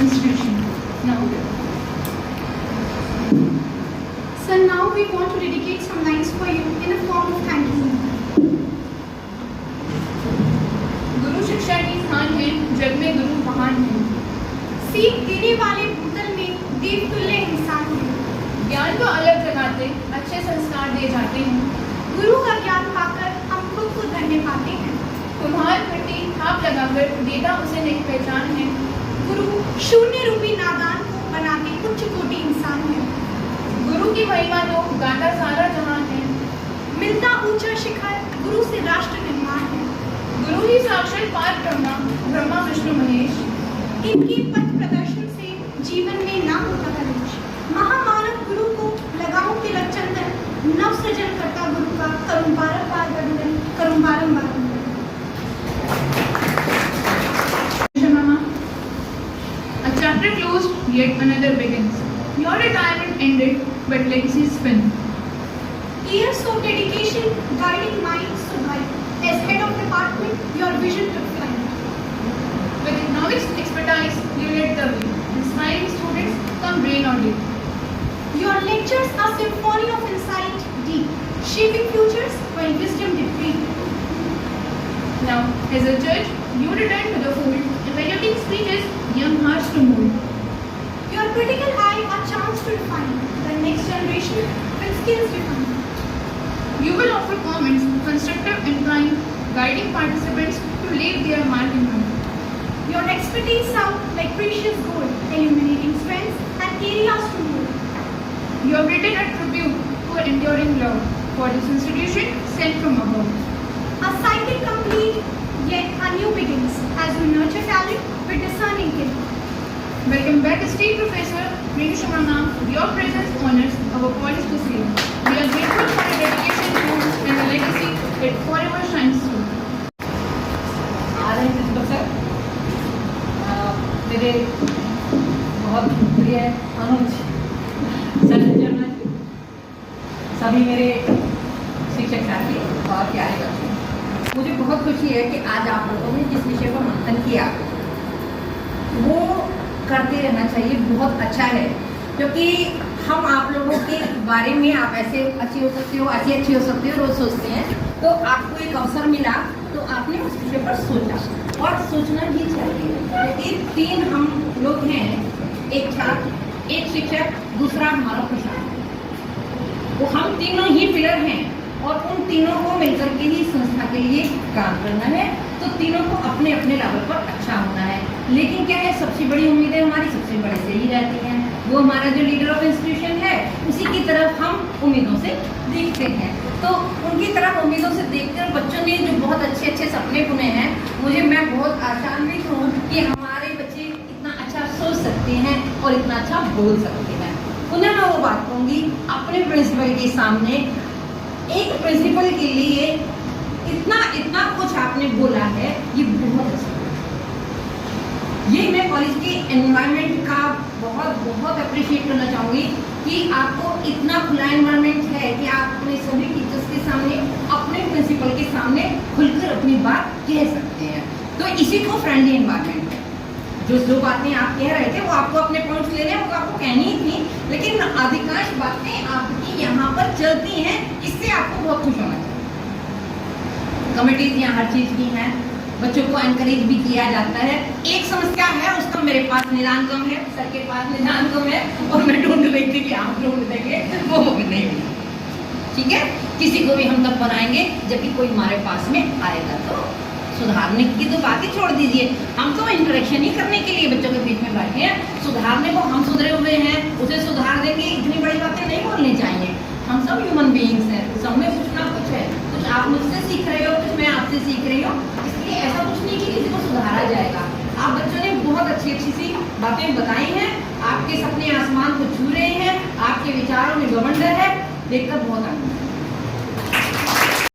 institution. Now, Sir, now we want to dedicate some lines for you in a form of thank you. गुरु शिक्षा की स्थान है, जग में गुरु महान है। सीख देने वाले भूतल में देवतुल्य इंसान है। ज्ञान को अलग जगाते अच्छे संस्कार दिए जाते हैं। गुरु का ज्ञान पाकर हम खुद को धन्य पाते हैं। कुम्हार मिट्टी थाप लगाकर देता उसे नई पहचान है। गुरु शून्य रूपी नादान को बनाते उच्च कोटि इंसान है। गुरु की महिमा तो गाता सारा जहान है। मिलता ऊंचा शिखर गुरु से राष्ट्र निर्माण है। गुरु ही साक्षात पार ब्रह्मा, ब्रह्मा विष्णु महेश। इनके पथ प्रदर्शन से जीवन में ना होता कलेश। महामानव गुरु को लगाओ तिलक चंदन, नव सृजन करता गुरु का करूं बारंबार वंदन, करूं बारंबार वंदन। A chapter closed, yet another begins. Your retirement ended, but legacies spin. Years of dedication guiding minds to guide. As head of department, your vision took flight. With economics expertise, you led the way. Inspiring students come rain or day. Your lectures are symphony of insight deep, shaping futures while wisdom did breathe. Now, as a judge, you return to the fold, evaluating speeches, young hearts to mold. Your critical eye a chance to refine the next generation with skills defined. You will offer comments, constructive and kind, guiding participants to leave their mark in mind. Your expertise sound like precious gold, illuminating strengths and areas to mold. You have written a tribute for enduring love for this institution sent from above. A cycle complete, yet a new begins as we nurture talent with discerning skill. Welcome back, esteemed Professor Renu Shamana. Your presence honors our college to say. We are grateful for your dedication to and the legacy that forever shines through. आदरणीय principal sir, मेरे बहुत प्रिय अनुज sir, सभी मेरे शिक्षक साथी और प्यारे बच्चों, मुझे बहुत खुशी है कि आज आप लोगों ने जिस विषय पर मंथन किया वो करते रहना चाहिए। बहुत अच्छा है, क्योंकि हम आप लोगों के बारे में आप ऐसे अच्छे हो सकते हो, ऐसे अच्छे हो सकते हो, रोज सोचते हैं। तो आपको एक अवसर मिला तो आपने उस विषय पर सोचा और सोचना भी चाहिए। ये तीन हम लोग हैं, एक छात्र, एक शिक्षक, दूसरा हमारा प्रशासन। वो हम तीनों ही पिलर हैं और उन तीनों को मिलकर के ही संस्था के लिए काम करना है। तो तीनों को अपने अपने लेवल पर अच्छा होना है। लेकिन क्या है, सबसे बड़ी उम्मीदें हमारी सबसे बड़े से ही रहती हैं। वो हमारा जो लीडर ऑफ इंस्टीट्यूशन है उसी की तरफ हम उम्मीदों से देखते हैं। तो उनकी तरफ उम्मीदों से देखकर बच्चों ने जो बहुत अच्छे अच्छे सपने बुने हैं, मैं बहुत आशान्वित हूँ कि हमारे बच्चे इतना अच्छा सोच सकते हैं और इतना अच्छा बोल सकते हैं। पुनः मैं वो बात कहूँगी अपने प्रिंसिपल के सामने, एक प्रिंसिपल के लिए इतना कुछ आपने बोला है, ये बहुत अच्छा। ये मैं कॉलेज के एनवायरनमेंट का बहुत अप्रिशिएट करना चाहूँगी कि आपको इतना खुला एनवायरनमेंट है कि आप अपने सभी टीचर्स के सामने, अपने प्रिंसिपल के सामने खुलकर अपनी बात कह सकते हैं। तो इसी को फ्रेंडली एनवायरनमेंट है। जो बातें आप कह रहे थे वो आपको अपने पॉइंट्स लेने वो आपको कहनी ही थी, लेकिन अधिकांश बातें आपकी यहाँ पर चलती हैं, इससे आपको बहुत खुश होना चाहिए। कमिटीज यहाँ हर चीज़ की हैं, बच्चों को एनकरेज भी किया जाता है। एक समस्या है, उसका मेरे पास निदान कम है, सर के पास निदान कम है और मैं ढूंढ रही थी कि आप ढूंढ देंगे, वो नहीं मिला। ठीक है, किसी को भी हम तब बनाएंगे जबकि कोई हमारे पास में आएगा। तो सुधारने की तो बात ही छोड़ दीजिए, हम तो इंटरेक्शन ही करने के लिए बच्चों के बीच में बैठे हैं। सुधारने को हम सुधरे हुए हैं, उसे सुधार देंगे, इतनी बड़ी बातें नहीं बोलनी चाहिए। हम सब ह्यूमन बीइंग्स हैं, सब में कुछ ना कुछ है, कुछ आप मुझसे सीख रहे हो, कुछ मैं आपसे सीख रही हूँ। इसलिए ऐसा कुछ नहीं कि किसी को सुधारा जाएगा। आप बच्चों ने बहुत अच्छी सी बातें बताई हैं, आपके सपने आसमान को छू रहे हैं, आपके विचारों में बवंडर है, देखकर बहुत आनंद।